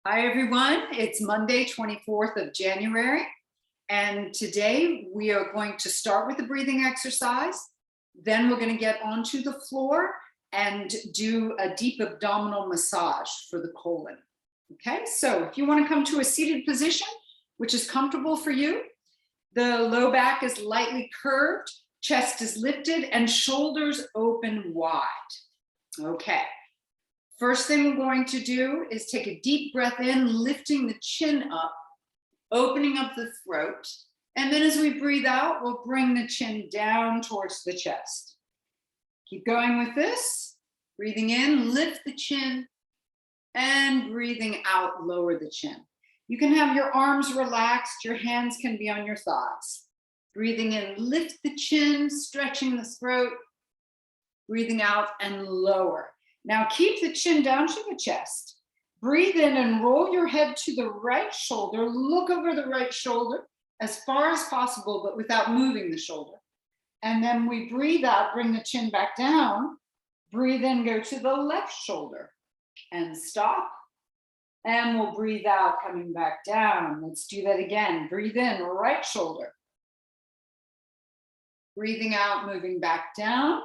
Hi, everyone. It's Monday, 24th of January. And today we are going to start with the breathing exercise. Then we're going to get onto the floor and do a deep abdominal massage for the colon. Okay, so if you want to come to a seated position, which is comfortable for you, the low back is lightly curved, chest is lifted, and shoulders open wide. Okay. First thing we're going to do is take a deep breath in, lifting the chin up, opening up the throat. And then as we breathe out, we'll bring the chin down towards the chest. Keep going with this. Breathing in, lift the chin, and breathing out, lower the chin. You can have your arms relaxed, your hands can be on your thighs. Breathing in, lift the chin, stretching the throat. Breathing out and lower. Now keep the chin down to the chest. Breathe in and roll your head to the right shoulder. Look over the right shoulder as far as possible, but without moving the shoulder. And then we breathe out, bring the chin back down. Breathe in, go to the left shoulder and stop. And we'll breathe out, coming back down. Let's do that again. Breathe in, right shoulder. Breathing out, moving back down.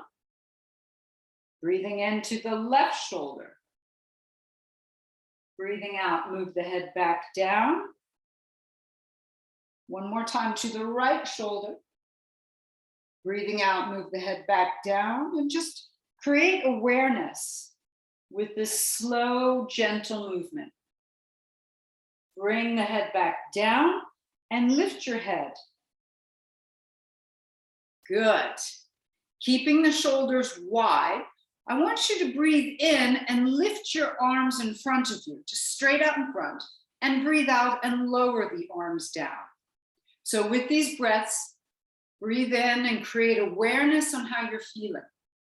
Breathing into the left shoulder. Breathing out, move the head back down. One more time to the right shoulder. Breathing out, move the head back down, and just create awareness with this slow, gentle movement. Bring the head back down and lift your head. Good. Keeping the shoulders wide, I want you to breathe in and lift your arms in front of you, just straight out in front, and breathe out and lower the arms down. So with these breaths, breathe in and create awareness on how you're feeling.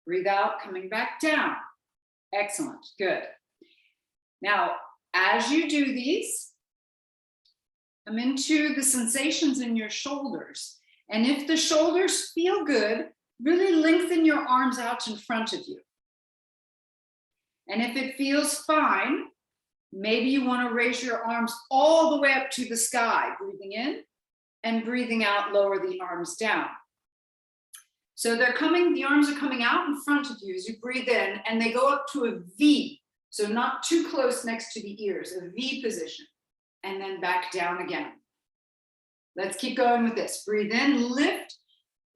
Breathe out, coming back down. Excellent, good. Now, as you do these, come into the sensations in your shoulders. And if the shoulders feel good, really lengthen your arms out in front of you. And if it feels fine, maybe you want to raise your arms all the way up to the sky, breathing in and breathing out, lower the arms down. So the arms are coming out in front of you as you breathe in, and they go up to a V. So not too close next to the ears, a V position, and then back down again. Let's keep going with this. Breathe in, lift,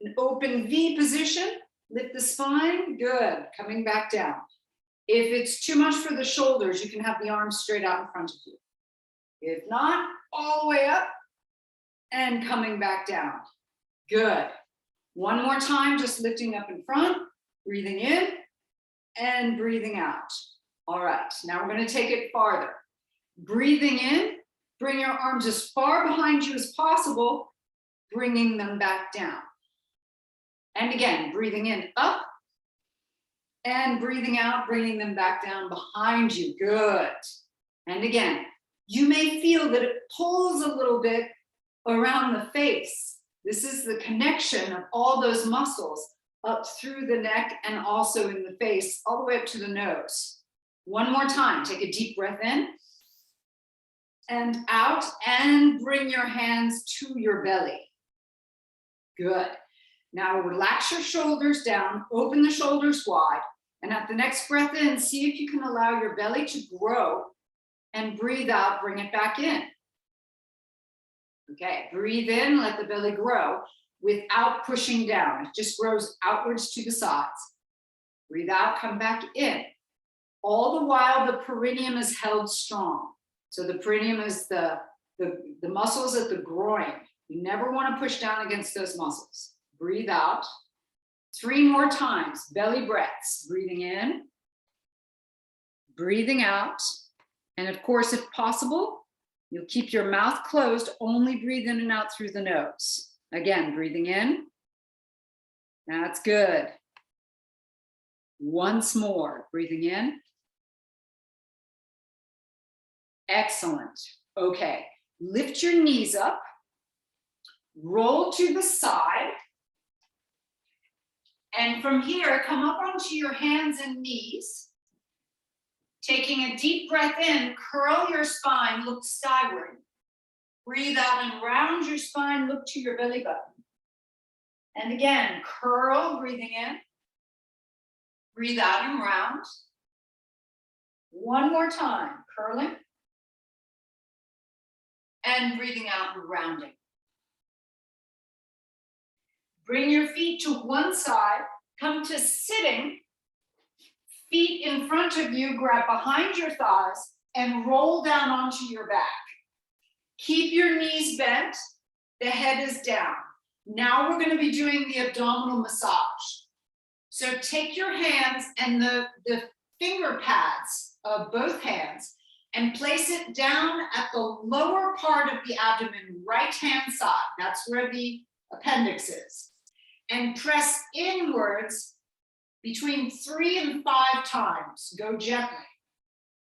an open V position, lift the spine, good, coming back down. If it's too much for the shoulders, you can have the arms straight out in front of you. If not, all the way up and coming back down. Good. One more time, just lifting up in front, breathing in and breathing out. All right, now we're going to take it farther. Breathing in, bring your arms as far behind you as possible, bringing them back down. And again, breathing in, up, and breathing out, bringing them back down behind you. Good. And again, you may feel that it pulls a little bit around the face. This is the connection of all those muscles up through the neck and also in the face, all the way up to the nose. One more time, take a deep breath in and out, and bring your hands to your belly. Good. Now relax your shoulders down, open the shoulders wide, and at the next breath in, see if you can allow your belly to grow, and breathe out, bring it back in. Okay, breathe in, let the belly grow without pushing down. It just grows outwards to the sides. Breathe out, come back in. All the while, the perineum is held strong. So the perineum is the muscles at the groin. You never want to push down against those muscles. Breathe out. 3 more times, belly breaths. Breathing in, breathing out. And of course, if possible, you'll keep your mouth closed, only breathe in and out through the nose. Again, breathing in. That's good. Once more, breathing in. Excellent. Okay, lift your knees up, roll to the side, and from here, come up onto your hands and knees, Taking a deep breath in, curl your spine, look skyward. Breathe out and round your spine, look to your belly button. And again, curl, breathing in. Breathe out and round. One more time, curling. And breathing out and rounding. Bring your feet to one side, come to sitting. Feet in front of you, grab behind your thighs and roll down onto your back. Keep your knees bent, the head is down. Now we're going to be doing the abdominal massage. So take your hands and the finger pads of both hands and place it down at the lower part of the abdomen, right-hand side. That's where the appendix is. And press inwards between 3 and 5 times. Go gently.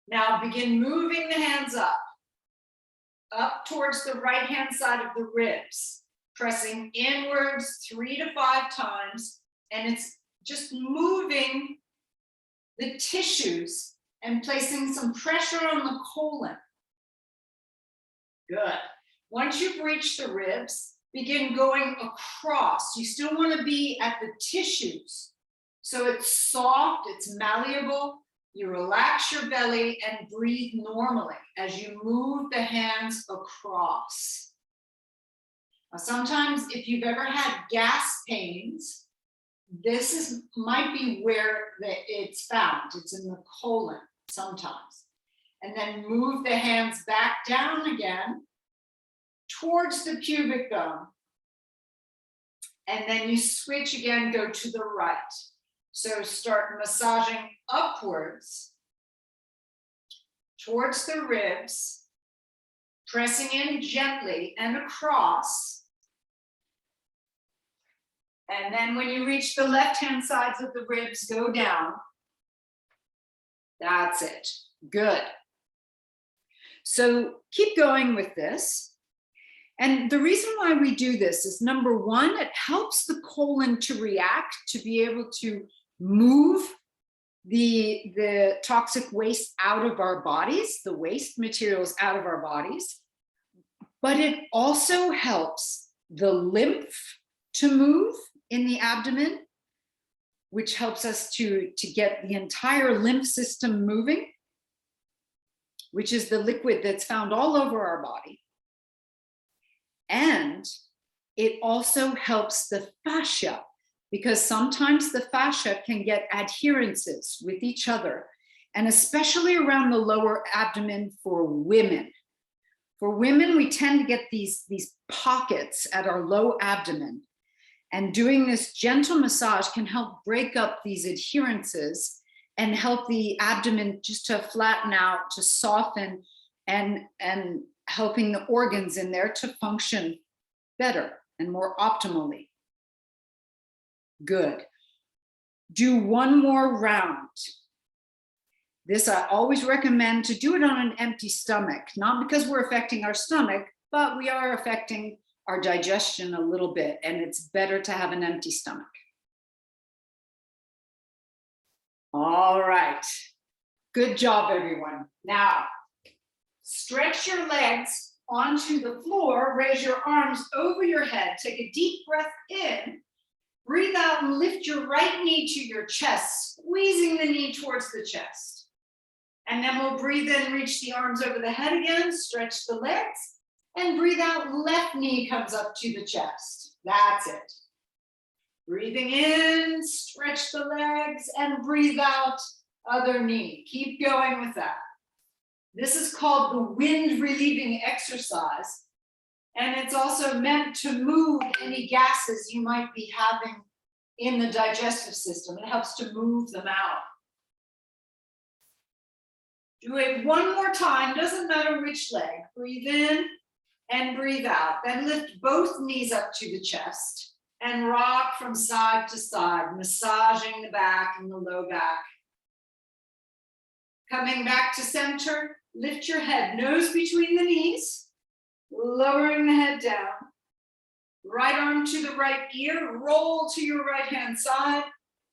Now begin moving the hands up towards the right-hand side of the ribs, pressing inwards 3 to 5 times, and it's just moving the tissues and placing some pressure on the colon. Good. Once you've reached the ribs, begin going across. You still want to be at the tissues. So it's soft, it's malleable. You relax your belly and breathe normally as you move the hands across. Now, sometimes if you've ever had gas pains, this might be where it's found. It's in the colon sometimes. And then move the hands back down again towards the pubic bone. And then you switch again, go to the right. So start massaging upwards towards the ribs, pressing in gently and across. And then when you reach the left-hand sides of the ribs, go down. That's it. Good. So keep going with this. And the reason why we do this is, number one, it helps the colon to react, to be able to move the toxic waste out of our bodies, the waste materials out of our bodies. But it also helps the lymph to move in the abdomen, which helps us to get the entire lymph system moving, which is the liquid that's found all over our body. And it also helps the fascia, because sometimes the fascia can get adherences with each other, and especially around the lower abdomen for women. For women, we tend to get these pockets at our low abdomen, and doing this gentle massage can help break up these adherences and help the abdomen just to flatten out, to soften, and helping the organs in there to function better and more optimally. Good. Do one more round. This I always recommend to do it on an empty stomach, not because we're affecting our stomach, but we are affecting our digestion a little bit, and it's better to have an empty stomach. All right. Good job, everyone. Now, stretch your legs onto the floor, raise your arms over your head, take a deep breath in, breathe out and lift your right knee to your chest, squeezing the knee towards the chest. And then we'll breathe in, reach the arms over the head again, stretch the legs, and breathe out, left knee comes up to the chest. That's it. Breathing in, stretch the legs, and breathe out, other knee. Keep going with that. This is called the wind relieving exercise. And it's also meant to move any gases you might be having in the digestive system. It helps to move them out. Do it one more time, doesn't matter which leg. Breathe in and breathe out. Then lift both knees up to the chest and rock from side to side, massaging the back and the low back. Coming back to center, lift your head, nose between the knees, lowering the head down. Right arm to the right ear, roll to your right hand side,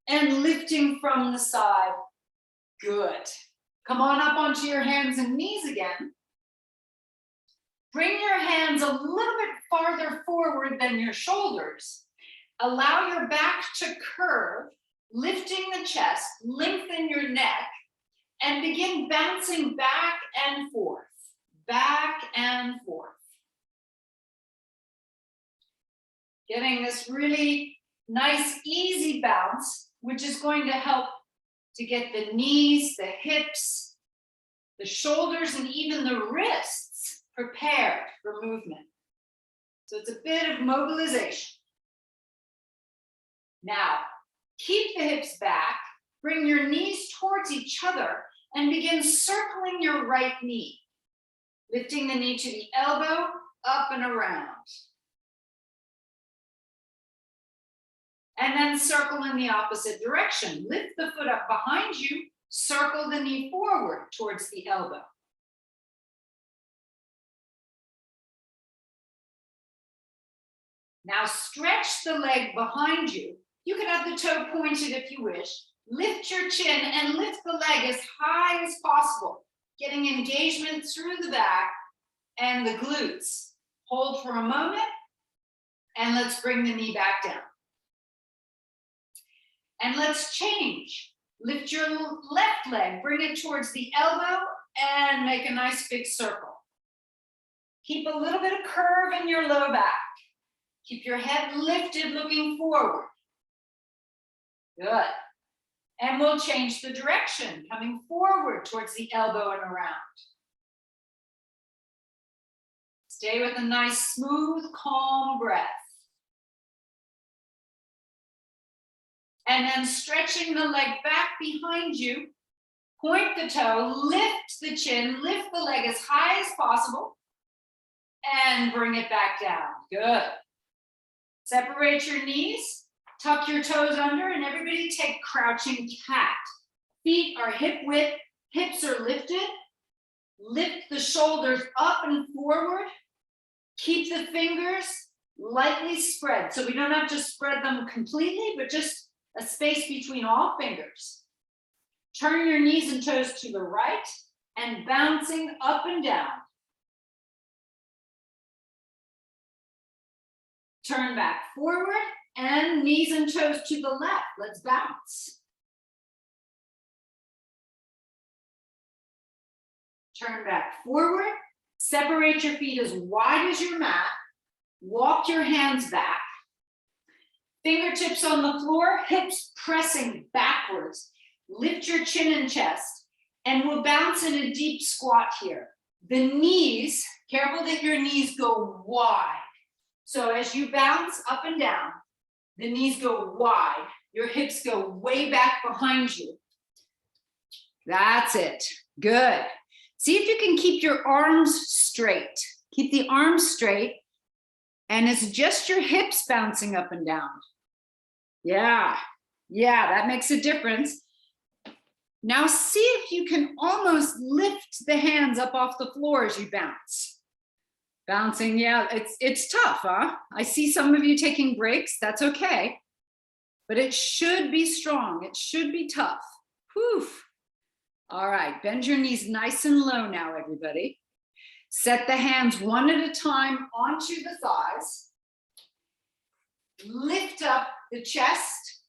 and lifting from the side. Good. Come on up onto your hands and knees again. Bring your hands a little bit farther forward than your shoulders. Allow your back to curve, lifting the chest, lengthen your neck, and begin bouncing back and forth, back and forth. Getting this really nice, easy bounce, which is going to help to get the knees, the hips, the shoulders, and even the wrists prepared for movement. So it's a bit of mobilization. Now, keep the hips back, bring your knees towards each other, and begin circling your right knee, lifting the knee to the elbow, up and around. And then circle in the opposite direction. Lift the foot up behind you, circle the knee forward towards the elbow. Now stretch the leg behind you. You can have the toe pointed if you wish. Lift your chin and lift the leg as high as possible, getting engagement through the back and the glutes. Hold for a moment, and let's bring the knee back down. And let's change. Lift your left leg, bring it towards the elbow, and make a nice big circle. Keep a little bit of curve in your low back. Keep your head lifted, looking forward. Good. And we'll change the direction, coming forward towards the elbow and around. Stay with a nice, smooth, calm breath. And then stretching the leg back behind you, point the toe, lift the chin, lift the leg as high as possible, and bring it back down. Good. Separate your knees, tuck your toes under, and everybody take crouching cat. Feet are hip width, hips are lifted. Lift the shoulders up and forward. Keep the fingers lightly spread. So we don't have to spread them completely, but just a space between all fingers. Turn your knees and toes to the right and bouncing up and down. Turn back forward and knees and toes to the left. Let's bounce. Turn back forward. Separate your feet as wide as your mat. Walk your hands back. Fingertips on the floor, hips pressing backwards. Lift your chin and chest, and we'll bounce in a deep squat here. The knees, careful that your knees go wide. So as you bounce up and down, the knees go wide. Your hips go way back behind you. That's it. Good. See if you can keep your arms straight. Keep the arms straight, and it's just your hips bouncing up and down. Yeah, that makes a difference. Now see if you can almost lift the hands up off the floor as you bounce. Bouncing, yeah, it's tough, huh? I see some of you taking breaks, that's okay. But it should be strong, it should be tough. Whew. All right, bend your knees nice and low now, everybody. Set the hands one at a time onto the thighs. Lift up the chest,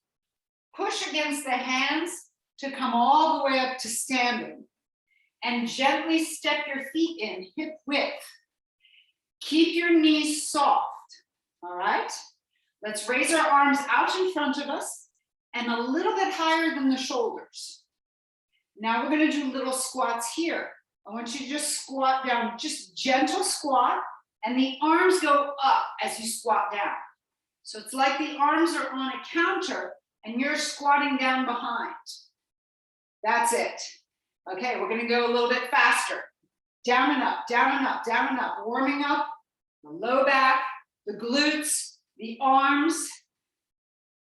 push against the hands to come all the way up to standing, and gently step your feet in hip width. Keep your knees soft, all right? Let's raise our arms out in front of us and a little bit higher than the shoulders. Now we're gonna do little squats here. I want you to just squat down, just gentle squat, and the arms go up as you squat down. So it's like the arms are on a counter and you're squatting down behind. That's it. Okay, we're gonna go a little bit faster. Down and up, down and up, down and up. Warming up the low back, the glutes, the arms.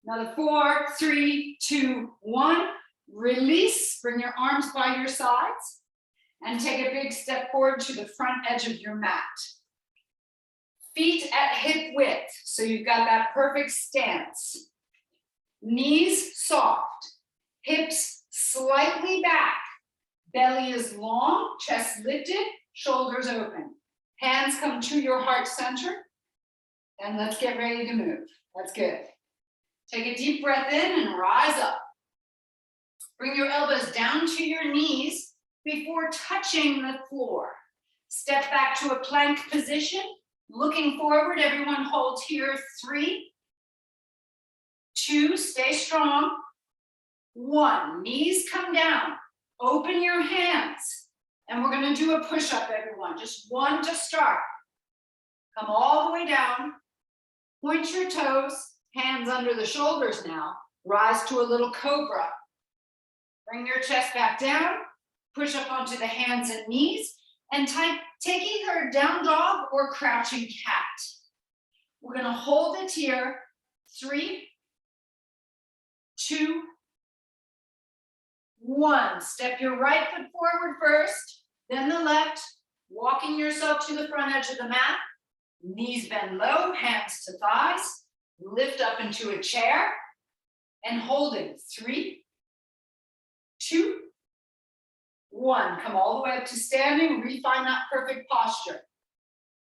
Another 4, 3, 2, 1. Release, bring your arms by your sides and take a big step forward to the front edge of your mat. Feet at hip width, so you've got that perfect stance. Knees soft, hips slightly back, Belly is long, chest lifted, shoulders open. Hands come to your heart center. And let's get ready to move. That's good. Take a deep breath in and rise up. Bring your elbows down to your knees before touching the floor. Step back to a plank position. Looking forward, everyone holds here. 3, 2, stay strong. 1, knees come down. Open your hands. And we're going to do a push-up, everyone. Just 1 to start. Come all the way down. Point your toes. Hands under the shoulders now. Rise to a little cobra. Bring your chest back down. Push up onto the hands and knees. And take either down dog or crouching cat. We're going to hold it here. 3, 2, 1. Step your right foot forward first, then the left, walking yourself to the front edge of the mat. Knees bend low, hands to thighs. Lift up into a chair and hold it. 3, 2, 1. Come all the way up to standing. Refine that perfect posture.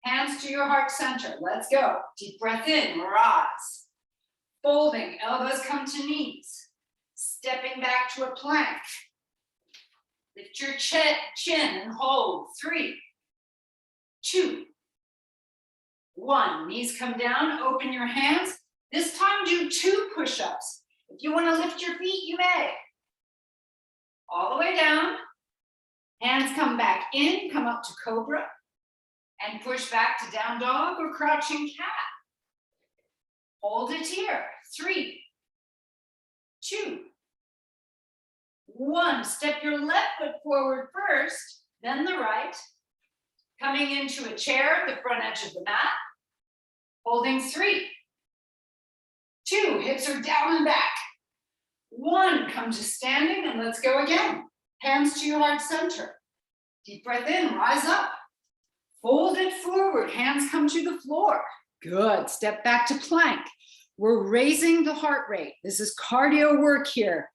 Hands to your heart center. Let's go. Deep breath in, rise. Folding, elbows come to knees. Stepping back to a plank. Lift your chin and hold. 3, 2, 1. Knees come down, open your hands. This time do 2 push-ups. If you want to lift your feet, you may. All the way down. Hands come back in, come up to cobra. And push back to down dog or crouching cat. Hold it here. 3, 2, 1. Step your left foot forward first, then the right. Coming into a chair at the front edge of the mat. Holding 3, 2, hips are down and back. 1, come to standing and let's go again. Hands to your heart center. Deep breath in, rise up. Fold it forward, hands come to the floor. Good, step back to plank. We're raising the heart rate. This is cardio work here.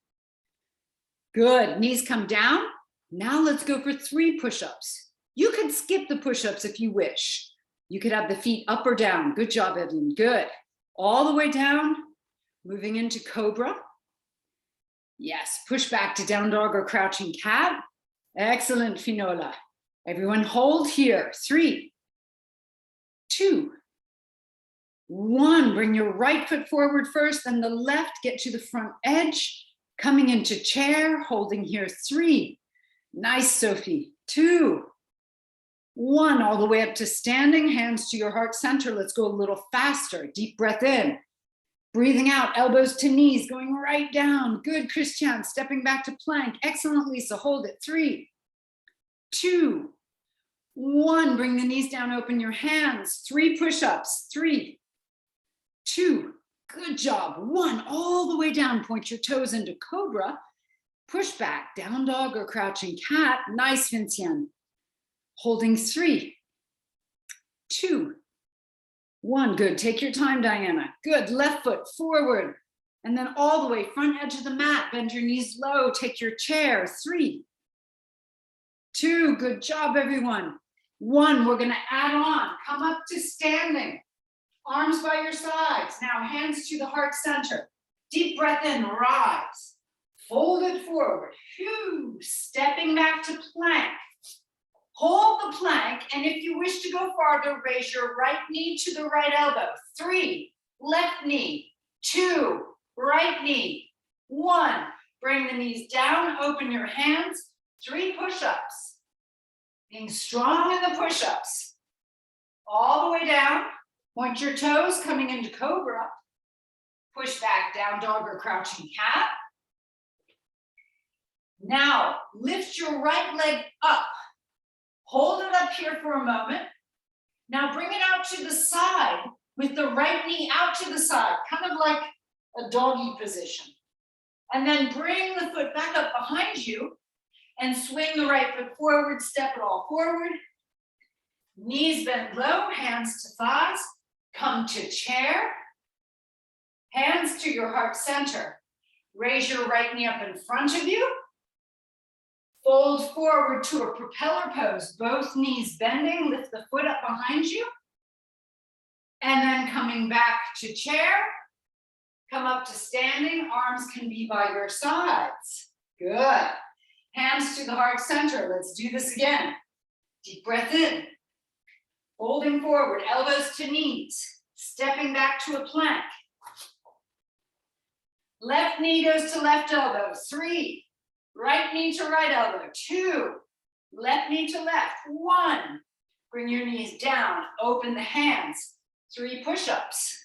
Good, knees come down. Now let's go for 3 push-ups. You could skip the push-ups if you wish. You could have the feet up or down. Good job, Evelyn, good. All the way down, moving into cobra. Yes, push back to down dog or crouching cat. Excellent, Finola. Everyone hold here. 3, 2, 1. Bring your right foot forward first, then the left. Get to the front edge. Coming into chair, holding here. 3. Nice, Sophie. 2, 1. All the way up to standing. Hands to your heart center. Let's go a little faster. Deep breath in. Breathing out, elbows to knees, going right down. Good, Christian. Stepping back to plank. Excellent, Lisa. Hold it. 3, 2, 1. Bring the knees down, open your hands. 3 push-ups. 3, 2, good job. 1, all the way down. Point your toes into cobra. Push back, down dog or crouching cat. Nice, Vincian. Holding 3, 2, 1. Good, take your time, Diana. Good, left foot forward. And then all the way, front edge of the mat. Bend your knees low, take your chair. 3, 2, good job, everyone. 1, we're gonna add on. Come up to standing. Arms by your sides. Now hands to the heart center. Deep breath in, rise. Fold it forward. Phew. Stepping back to plank. Hold the plank, and if you wish to go farther, raise your right knee to the right elbow. 3, left knee. 2, right knee. 1, bring the knees down, open your hands. 3 push-ups. Being strong in the push-ups. All the way down. Point your toes, coming into cobra. Push back, down dog or crouching cat. Now, lift your right leg up. Hold it up here for a moment. Now bring it out to the side with the right knee out to the side, kind of like a doggy position. And then bring the foot back up behind you and swing the right foot forward, step it all forward. Knees bend low, hands to thighs. Come to chair. Hands to your heart center. Raise your right knee up in front of you. Fold forward to a propeller pose, both knees bending, lift the foot up behind you. And then coming back to chair, come up to standing, arms can be by your sides. Good. Hands to the heart center. Let's do this again. Deep breath in. Folding forward, elbows to knees. Stepping back to a plank. Left knee goes to left elbow. 3. Right knee to right elbow. 2. Left knee to left. 1. Bring your knees down. Open the hands. 3 push-ups.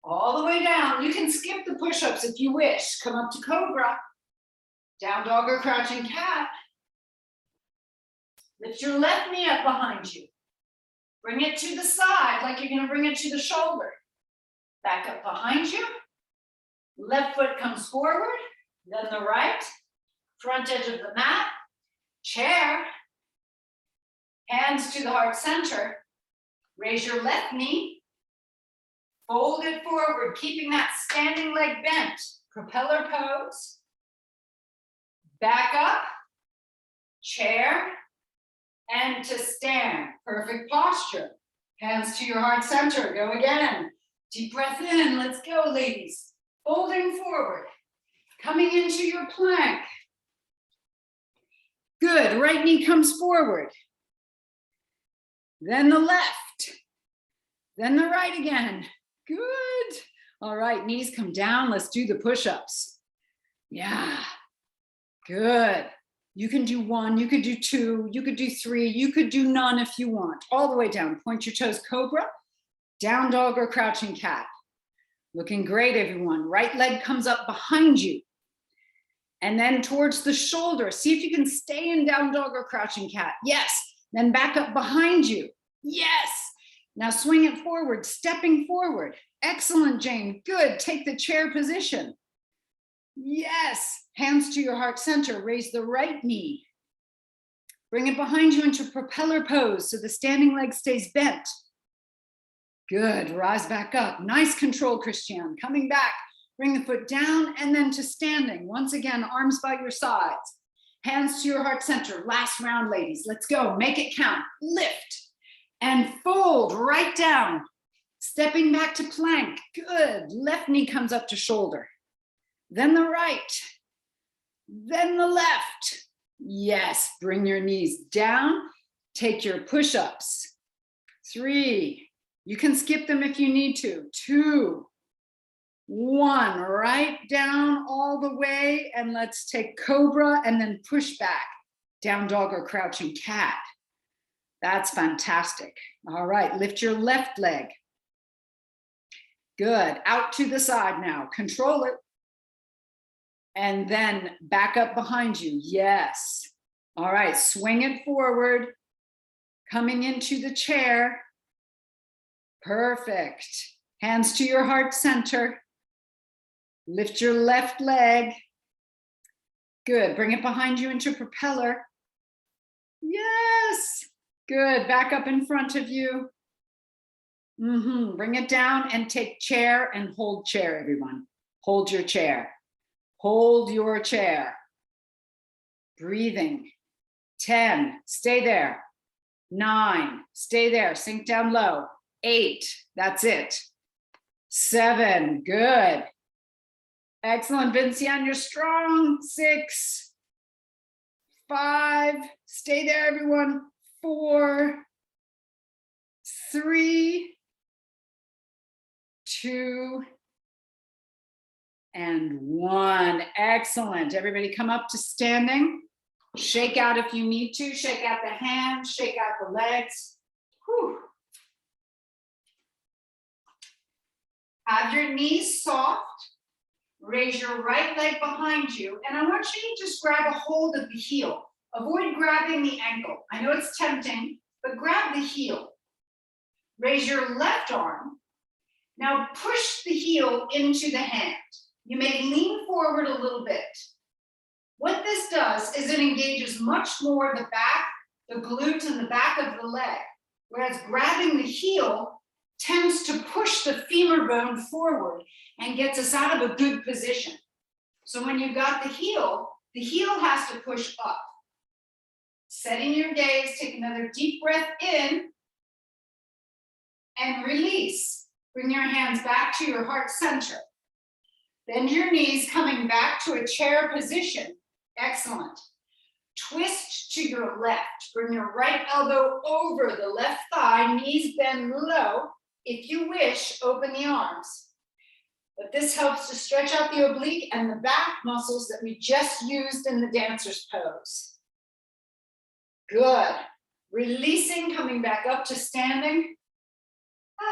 All the way down. You can skip the push-ups if you wish. Come up to cobra. Down dog or crouching cat. Lift your left knee up behind you. Bring it to the side like you're going to bring it to the shoulder. Back up behind you. Left foot comes forward, then the right. Front edge of the mat. Chair. Hands to the heart center. Raise your left knee. Fold it forward, keeping that standing leg bent. Propeller pose. Back up. Chair. And to stand. Perfect posture. Hands to your heart center. Go again. Deep breath in. Let's go, ladies. Folding forward. Coming into your plank. Good. Right knee comes forward. Then the left. Then the right again. Good. All right. Knees come down. Let's do the push-ups. Yeah. Good. You can do 1, you could do 2, you could do 3, you could do none if you want. All the way down. Point your toes, cobra, down dog or crouching cat. Looking great, everyone. Right leg comes up behind you. And then towards the shoulder. See if you can stay in down dog or crouching cat. Yes. Then back up behind you. Yes. Now swing it forward, stepping forward. Excellent, Jane. Good. Take the chair position. Yes. Hands to your heart center. Raise the right knee. Bring it behind you into propeller pose so the standing leg stays bent. Good. Rise back up. Nice control, Christiane. Coming back. Bring the foot down and then to standing. Once again, arms by your sides. Hands to your heart center. Last round, ladies. Let's go. Make it count. Lift and fold right down. Stepping back to plank. Good. Left knee comes up to shoulder. Then the right. Then the left. Yes, bring your knees down. Take your push-ups. 3. You can skip them if you need to. 2, 1. Right down all the way. And let's take cobra and then push back. Down dog or crouching cat. That's fantastic. All right, lift your left leg. Good. Out to the side now. Control it. And then back up behind you. Yes. All right, swing it forward. Coming into the chair. Perfect. Hands to your heart center. Lift your left leg. Good. Bring it behind you into propeller. Yes. Good. Back up in front of you. Bring it down and take chair and hold chair, everyone. Hold your chair. Hold your chair. Breathing. 10, stay there. 9, stay there, sink down low. 8, that's it. 7, good. Excellent, Vinciane, you're strong. 6, 5, stay there, everyone. 4, 3, 2, and 1. Excellent. Everybody come up to standing. Shake out if you need to. Shake out the hands, shake out the legs. Whew. Have your knees soft. Raise your right leg behind you. And I want you to just grab a hold of the heel. Avoid grabbing the ankle. I know it's tempting, but grab the heel. Raise your left arm. Now push the heel into the hand. You may lean forward a little bit. What this does is it engages much more the back, the glutes, and the back of the leg, whereas grabbing the heel tends to push the femur bone forward and gets us out of a good position. So when you got the heel has to push up. Setting your gaze, take another deep breath in and release. Bring your hands back to your heart center. Bend your knees, coming back to a chair position. Excellent. Twist to your left. Bring your right elbow over the left thigh, knees bend low. If you wish, open the arms. But this helps to stretch out the oblique and the back muscles that we just used in the dancer's pose. Good. Releasing, coming back up to standing.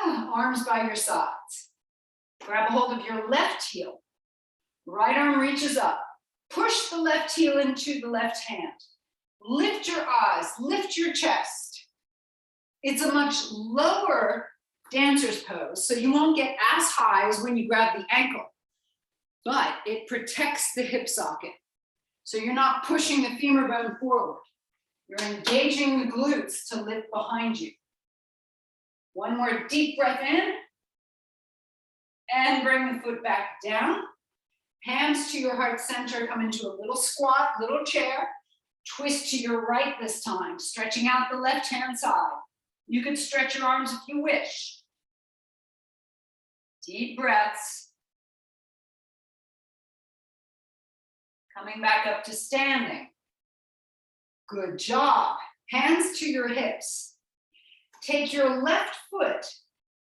Arms by your sides. Grab a hold of your left heel. Right arm reaches up. Push the left heel into the left hand. Lift your eyes, lift your chest. It's a much lower dancer's pose, so you won't get as high as when you grab the ankle, but it protects the hip socket. So you're not pushing the femur bone forward. You're engaging the glutes to lift behind you. One more deep breath in, and bring the foot back down. Hands to your heart center, come into a little squat, little chair. Twist to your right this time, stretching out the left-hand side. You could stretch your arms if you wish. Deep breaths. Coming back up to standing. Good job. Hands to your hips. Take your left foot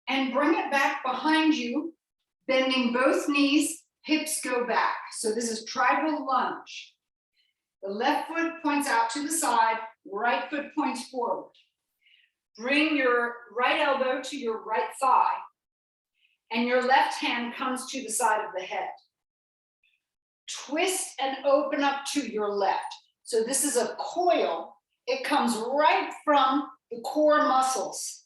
and bring it back behind you, bending both knees, hips go back. So this is tribal lunge. The left foot points out to the side, right foot points forward. Bring your right elbow to your right thigh, and your left hand comes to the side of the head. Twist and open up to your left. So this is a coil. It comes right from the core muscles.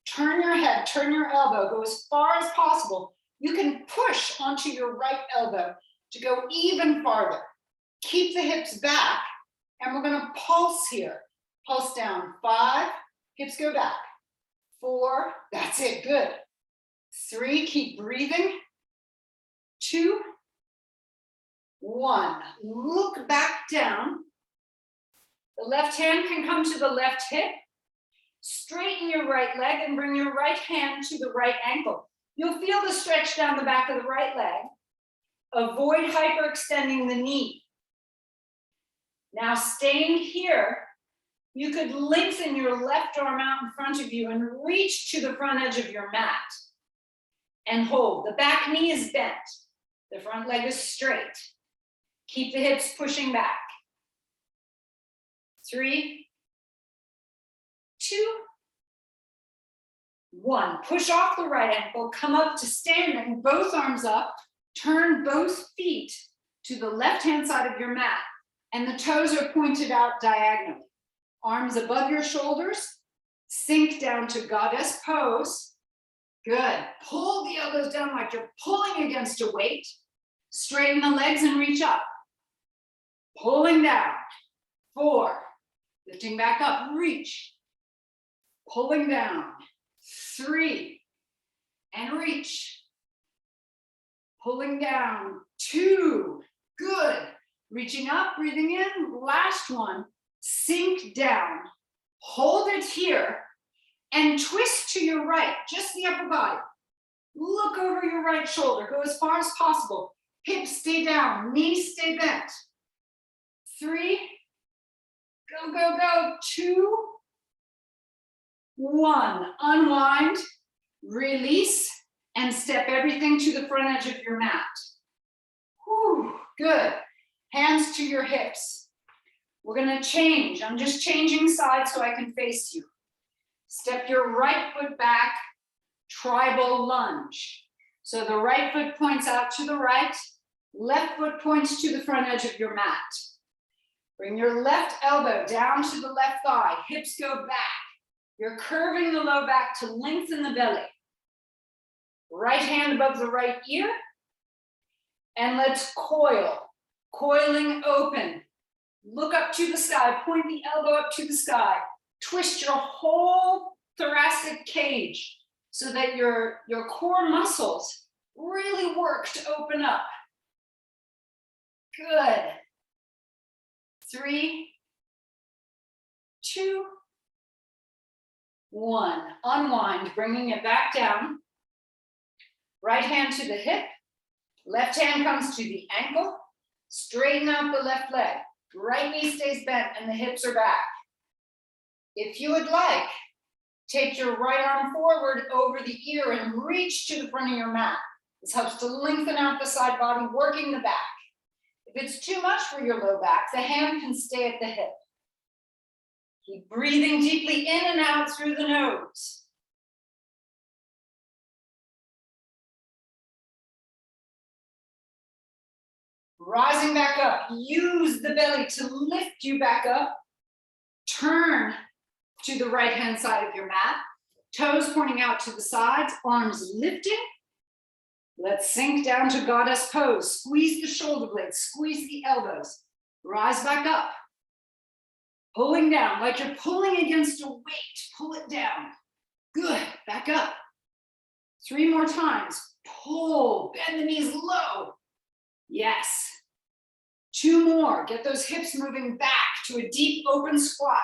Turn your head, turn your elbow, go as far as possible. You can push onto your right elbow to go even farther. Keep the hips back, and we're gonna pulse here. Pulse down, 5, hips go back. 4, that's it, good. 3, keep breathing. 2, 1, look back down. The left hand can come to the left hip. Straighten your right leg and bring your right hand to the right ankle. You'll feel the stretch down the back of the right leg. Avoid hyperextending the knee. Now staying here, you could lengthen your left arm out in front of you and reach to the front edge of your mat. And hold. The back knee is bent. The front leg is straight. Keep the hips pushing back. 3, 2, 1. Push off the right ankle, come up to standing, both arms up, turn both feet to the left-hand side of your mat, and the toes are pointed out diagonally. Arms above your shoulders, sink down to goddess pose. Good. Pull the elbows down like you're pulling against a weight. Straighten the legs and reach up. Pulling down. 4. Lifting back up, reach. Pulling down. 3. And reach. Pulling down. 2. Good. Reaching up, breathing in. Last one. Sink down. Hold it here. And twist to your right, just the upper body. Look over your right shoulder. Go as far as possible. Hips stay down. Knees stay bent. 3. Go, go, go. 2. 1. Unwind. Release. And step everything to the front edge of your mat. Whew, good. Hands to your hips. We're going to change. I'm just changing sides so I can face you. Step your right foot back, tribal lunge. So the right foot points out to the right, left foot points to the front edge of your mat. Bring your left elbow down to the left thigh, hips go back. You're curving the low back to lengthen the belly. Right hand above the right ear, and let's coil. Coiling open. Look up to the sky, point the elbow up to the sky. Twist your whole thoracic cage so that your core muscles really work to open up. Good. 3, 2, 1. Unwind, bringing it back down. Right hand to the hip. Left hand comes to the ankle. Straighten out the left leg. Right knee stays bent and the hips are back. If you would like, take your right arm forward over the ear and reach to the front of your mat. This helps to lengthen out the side body, working the back. If it's too much for your low back, the hand can stay at the hip. Keep breathing deeply in and out through the nose. Rising back up, use the belly to lift you back up. Turn to the right-hand side of your mat. Toes pointing out to the sides, arms lifting. Let's sink down to goddess pose. Squeeze the shoulder blades, squeeze the elbows. Rise back up. Pulling down like you're pulling against a weight. Pull it down. Good, back up. 3 more times. Pull, bend the knees low. Yes. 2 more. Get those hips moving back to a deep open squat.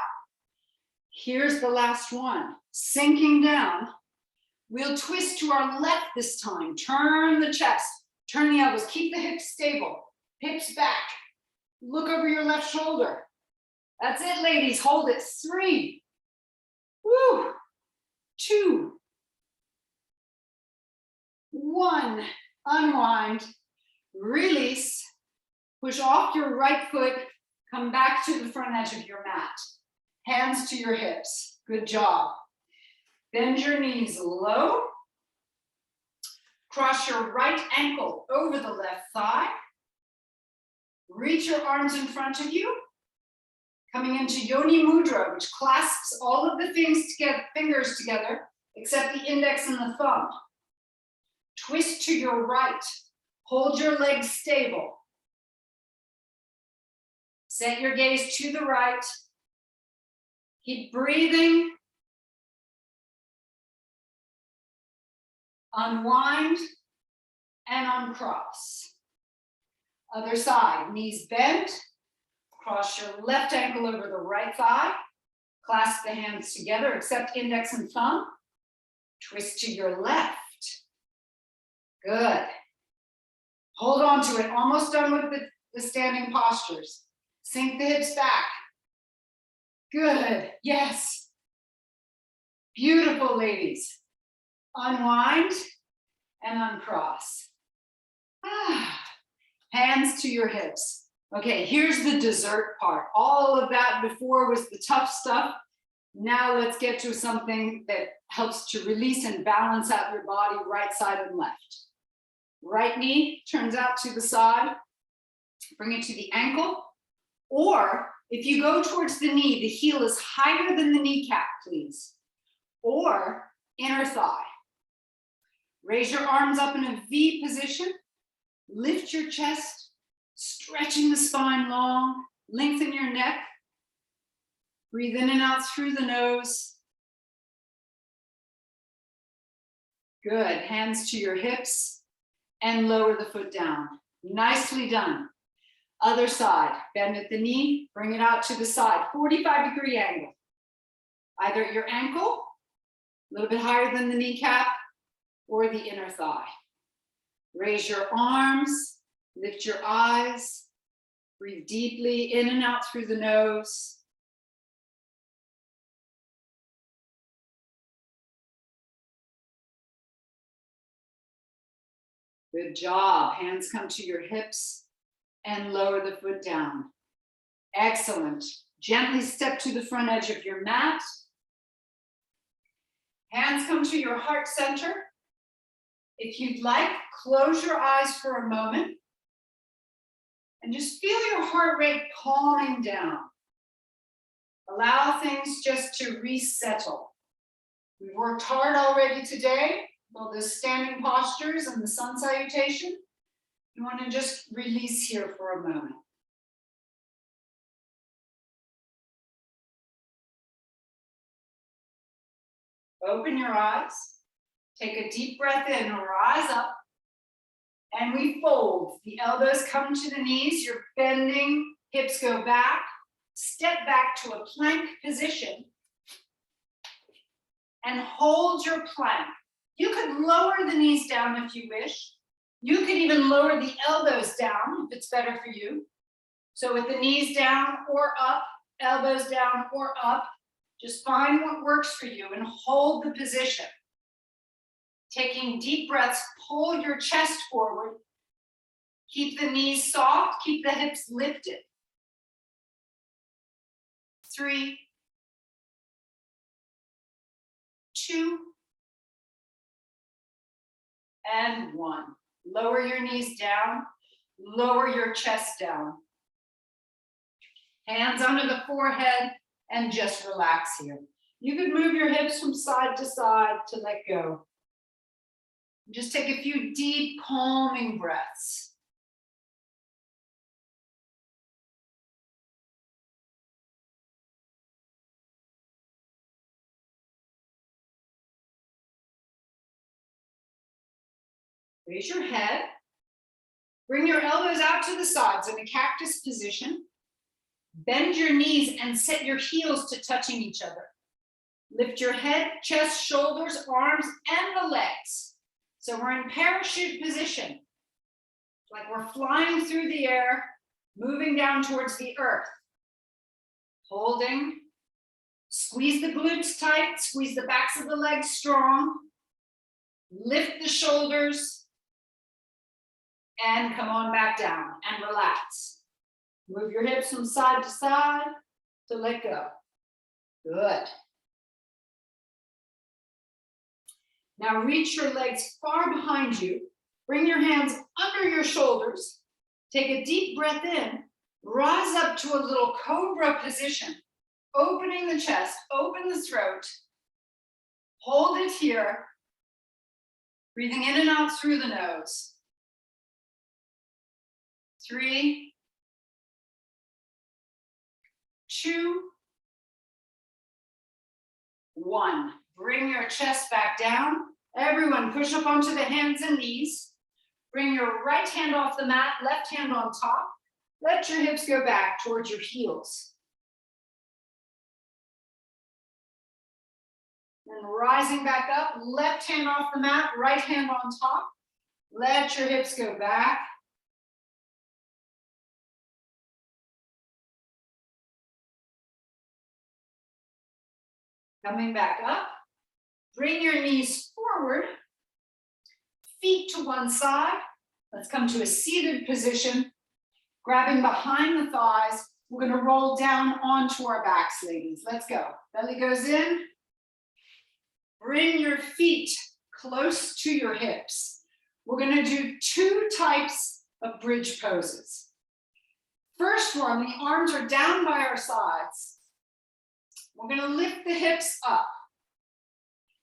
Here's the last one. Sinking down. We'll twist to our left this time. Turn the chest. Turn the elbows. Keep the hips stable. Hips back. Look over your left shoulder. That's it, ladies. Hold it. 3. Woo. 2. 1. Unwind. Release. Push off your right foot. Come back to the front edge of your mat. Hands to your hips. Good job. Bend your knees low. Cross your right ankle over the left thigh. Reach your arms in front of you. Coming into Yoni Mudra, which clasps all of the fingers together, except the index and the thumb. Twist to your right. Hold your legs stable. Set your gaze to the right. Keep breathing. Unwind and uncross. Other side, knees bent. Cross your left ankle over the right thigh. Clasp the hands together, except index and thumb. Twist to your left. Good. Hold on to it. Almost done with the standing postures. Sink the hips back. Good. Yes. Beautiful, ladies. Unwind and uncross. Hands to your hips. Okay, here's the dessert part. All of that before was the tough stuff. Now let's get to something that helps to release and balance out your body, right side and left. Right knee turns out to the side. Bring it to the ankle. Or if you go towards the knee, the heel is higher than the kneecap, please. Or inner thigh. Raise your arms up in a V position. Lift your chest, stretching the spine long. Lengthen your neck. Breathe in and out through the nose. Good. Hands to your hips and lower the foot down. Nicely done. Other side. Bend at the knee. Bring it out to the side. 45-degree angle. Either at your ankle, a little bit higher than the kneecap, or the inner thigh. Raise your arms. Lift your eyes. Breathe deeply in and out through the nose. Good job. Hands come to your hips and lower the foot down. Excellent. Gently step to the front edge of your mat. Hands come to your heart center. If you'd like, close your eyes for a moment and just feel your heart rate calming down. Allow things just to resettle. We've worked hard already today. Well, the standing postures and the sun salutation. You want to just release here for a moment. Open your eyes. Take a deep breath in, rise up. And we fold. The elbows come to the knees. You're bending. Hips go back. Step back to a plank position. And hold your plank. You could lower the knees down if you wish. You could even lower the elbows down if it's better for you. So with the knees down or up, elbows down or up, just find what works for you and hold the position. Taking deep breaths, pull your chest forward. Keep the knees soft, keep the hips lifted. 3, 2, and 1. Lower your knees down, lower your chest down. Hands under the forehead and just relax here. You could move your hips from side to side to let go. Just take a few deep, calming breaths. Raise your head. Bring your elbows out to the sides in a cactus position. Bend your knees and set your heels to touching each other. Lift your head, chest, shoulders, arms, and the legs. So we're in parachute position. Like we're flying through the air, moving down towards the earth. Holding. Squeeze the glutes tight, squeeze the backs of the legs strong. Lift the shoulders. And come on back down and relax. Move your hips from side to side to let go. Good. Now reach your legs far behind you. Bring your hands under your shoulders. Take a deep breath in. Rise up to a little cobra position. Opening the chest, open the throat. Hold it here. Breathing in and out through the nose. 3, 2, 1. Bring your chest back down. Everyone push up onto the hands and knees. Bring your right hand off the mat, left hand on top. Let your hips go back towards your heels. And rising back up, left hand off the mat, right hand on top. Let your hips go back. Coming back up, bring your knees forward, feet to one side. Let's come to a seated position, grabbing behind the thighs. We're going to roll down onto our backs, ladies. Let's go. Belly goes in. Bring your feet close to your hips. We're going to do 2 types of bridge poses. First one, the arms are down by our sides. We're going to lift the hips up.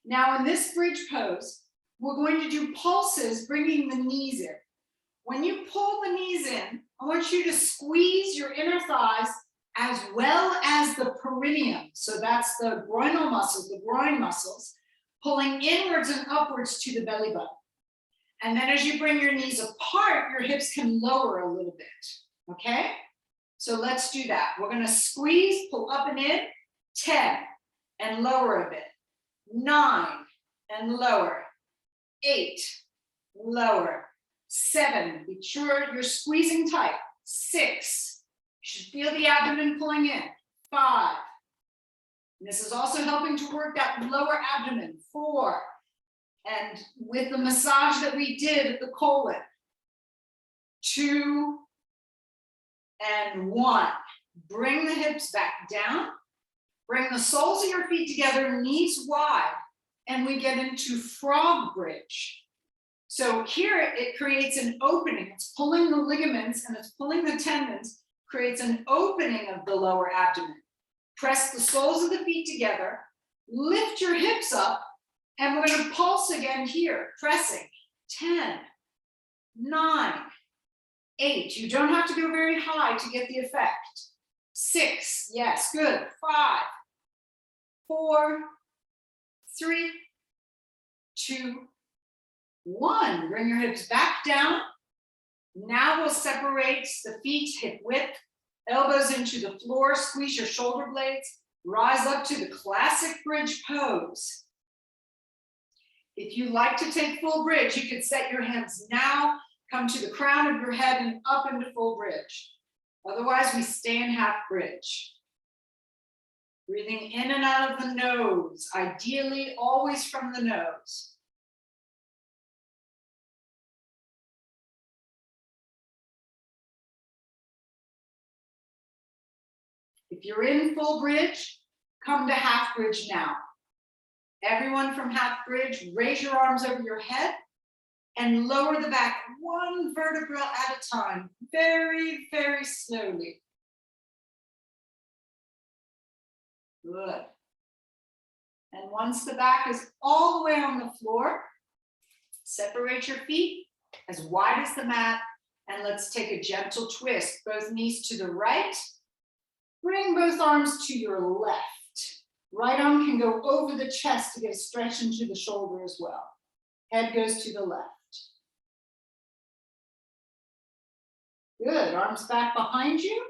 Now in this bridge pose, we're going to do pulses, bringing the knees in. When you pull the knees in, I want you to squeeze your inner thighs as well as the perineum. So that's the groinal muscles, the groin muscles, pulling inwards and upwards to the belly button. And then as you bring your knees apart, your hips can lower a little bit, okay? So let's do that. We're going to squeeze, pull up and in, 10, and lower a bit, 9, and lower, 8, lower, 7, be sure you're squeezing tight, 6, you should feel the abdomen pulling in, 5, and this is also helping to work that lower abdomen, 4, and with the massage that we did at the colon, 2, and 1, bring the hips back down. Bring the soles of your feet together, knees wide, and we get into frog bridge. So here it creates an opening. It's pulling the ligaments and it's pulling the tendons, creates an opening of the lower abdomen. Press the soles of the feet together, lift your hips up, and we're going to pulse again here, pressing. 10, 9, 8. You don't have to go very high to get the effect. 6, yes, good. 5, 4, 3, 2, 1. Bring your hips back down. Now we'll separate the feet hip width, elbows into the floor, squeeze your shoulder blades, rise up to the classic bridge pose. If you like to take full bridge, you could set your hands now, come to the crown of your head and up into full bridge. Otherwise, we stay in half bridge. Breathing in and out of the nose, ideally always from the nose. If you're in full bridge, come to half bridge now. Everyone from half bridge, raise your arms over your head and lower the back one vertebra at a time, very, very slowly. Good. And once the back is all the way on the floor, separate your feet as wide as the mat, and let's take a gentle twist. Both knees to the right. Bring both arms to your left. Right arm can go over the chest to get a stretch into the shoulder as well. Head goes to the left. Good, arms back behind you.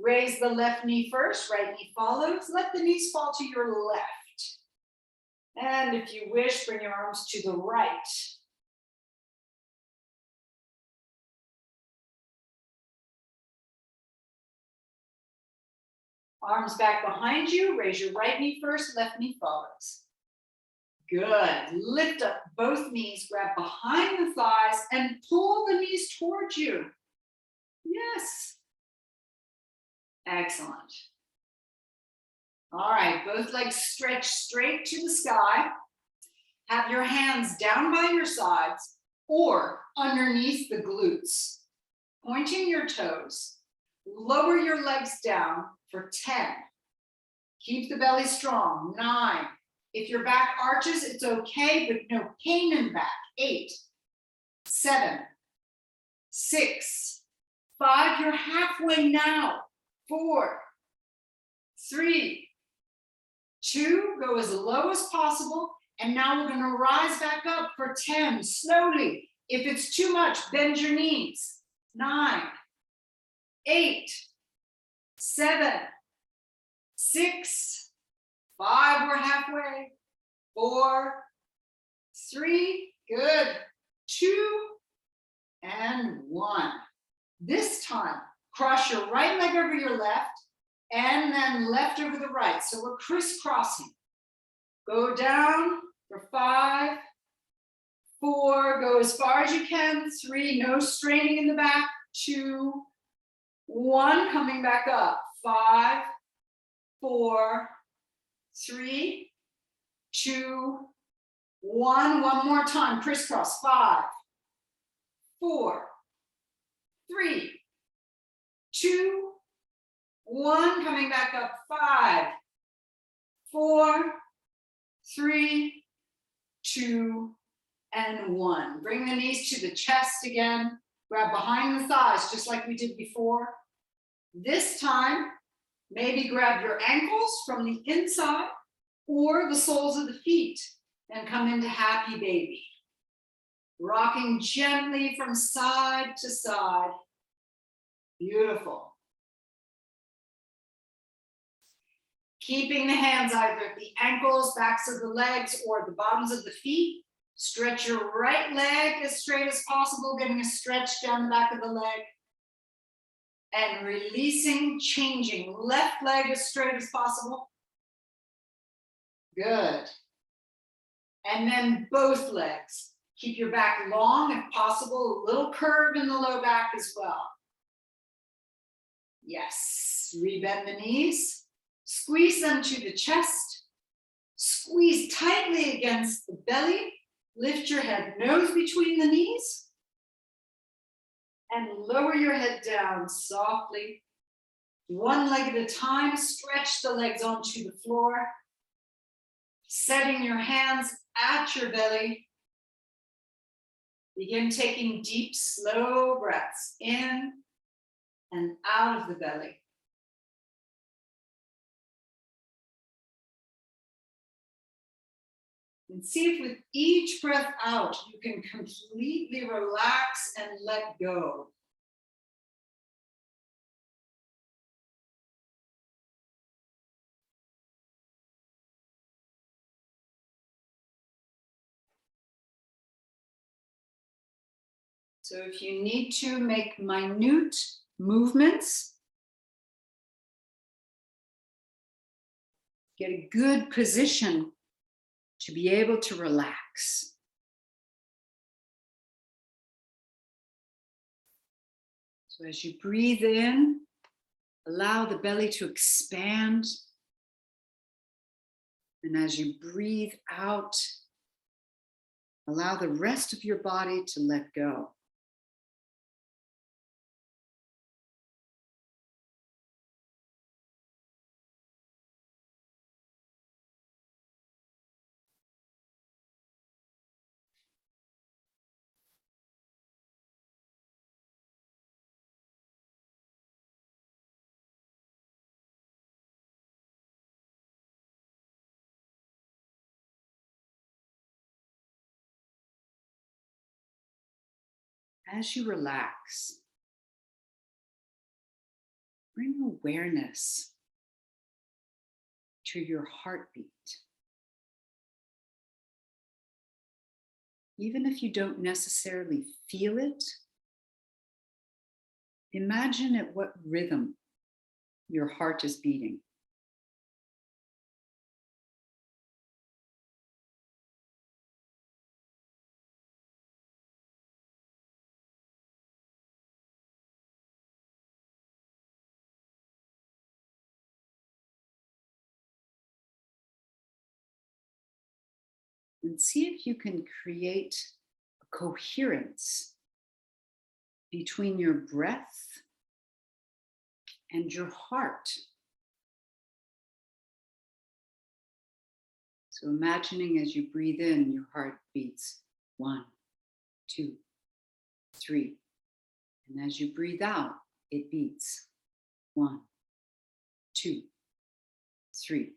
Raise the left knee first, right knee follows. Let the knees fall to your left. And if you wish, bring your arms to the right. Arms back behind you, raise your right knee first, left knee follows. Good, lift up both knees, grab behind the thighs and pull the knees towards you. Yes. Excellent. All right, both legs stretch straight to the sky. Have your hands down by your sides or underneath the glutes. Pointing your toes. Lower your legs down for 10. Keep the belly strong. 9. If your back arches, it's okay, but no pain in the back. 8, 7, 6, 5. You're halfway now. 4, 3, 2. Go as low as possible. And now we're going to rise back up for 10. Slowly. If it's too much, bend your knees. 9, 8, 7, 6, 5, we're halfway. 4, 3, good. 2, and 1. This time, cross your right leg over your left, and then left over the right. So we're crisscrossing. Go down for 5, 4, go as far as you can. 3, no straining in the back. 2, 1, coming back up. 5, 4, 3, 2, 1. One more time, crisscross. 5, 4, 3, 2, 1, coming back up. 5, 4, 3, 2, and 1. Bring the knees to the chest again. Grab behind the thighs, just like we did before. This time, maybe grab your ankles from the inside or the soles of the feet and come into happy baby. Rocking gently from side to side. Beautiful. Keeping the hands either at the ankles, backs of the legs, or the bottoms of the feet. Stretch your right leg as straight as possible, getting a stretch down the back of the leg. And releasing, changing. Left leg as straight as possible. Good. And then both legs. Keep your back long if possible, a little curve in the low back as well. Yes, rebend the knees. Squeeze them to the chest. Squeeze tightly against the belly. Lift your head, nose between the knees. And lower your head down softly. One leg at a time, stretch the legs onto the floor. Setting your hands at your belly. Begin taking deep, slow breaths in and out of the belly. And see if with each breath out, you can completely relax and let go. So if you need to make minute movements, get a good position to be able to relax. So as you breathe in, allow the belly to expand. And as you breathe out, allow the rest of your body to let go. As you relax, bring awareness to your heartbeat. Even if you don't necessarily feel it, imagine at what rhythm your heart is beating. And see if you can create a coherence between your breath and your heart. So imagining as you breathe in, your heart beats 1, 2, 3. And as you breathe out, it beats 1, 2, 3.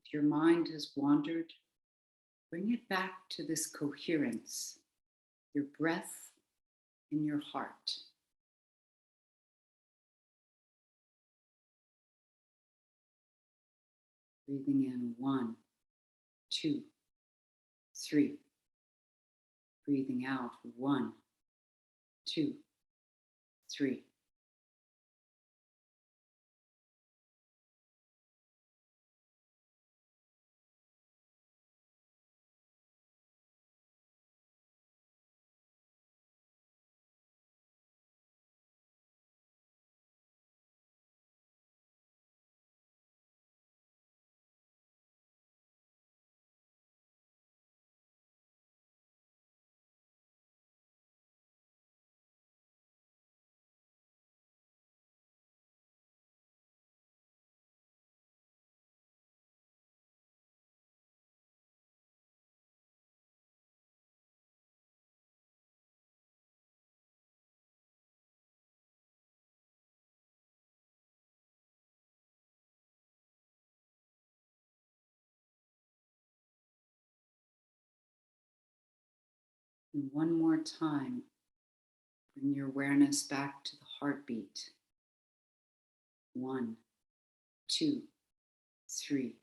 If your mind has wandered, bring it back to this coherence, your breath and your heart. Breathing in 1, 2, 3. Breathing out 1, 2, 3. And one more time, bring your awareness back to the heartbeat. 1, 2, 3.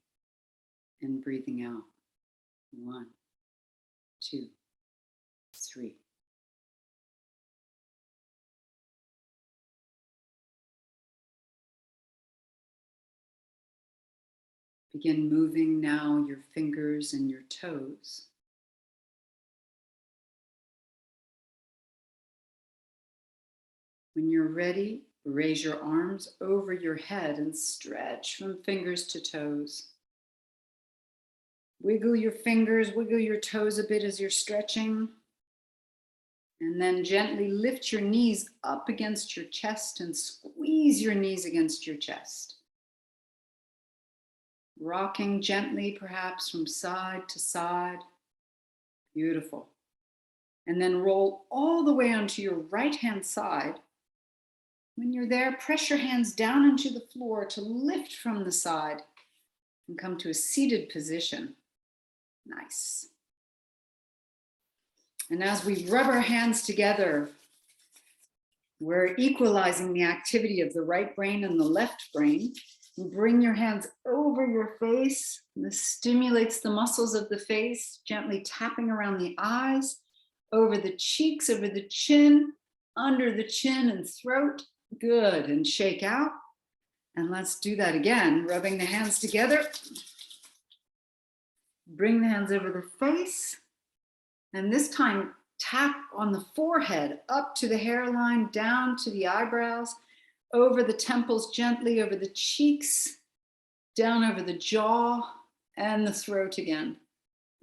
And breathing out. 1, 2, 3. Begin moving now your fingers and your toes. When you're ready, raise your arms over your head and stretch from fingers to toes. Wiggle your fingers, wiggle your toes a bit as you're stretching. And then gently lift your knees up against your chest and squeeze your knees against your chest. Rocking gently, perhaps from side to side. Beautiful. And then roll all the way onto your right-hand side. When you're there, press your hands down into the floor to lift from the side and come to a seated position. Nice. And as we rub our hands together, we're equalizing the activity of the right brain and the left brain. You bring your hands over your face. This stimulates the muscles of the face, gently tapping around the eyes, over the cheeks, over the chin, under the chin and throat. Good. And shake out. And let's do that again, rubbing the hands together. Bring the hands over the face. And this time, tap on the forehead, up to the hairline, down to the eyebrows, over the temples gently, over the cheeks, down over the jaw and the throat again,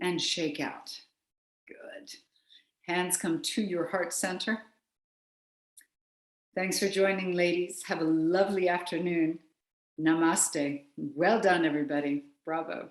and shake out. Good. Hands come to your heart center. Thanks for joining, ladies. Have a lovely afternoon. Namaste. Well done, everybody. Bravo.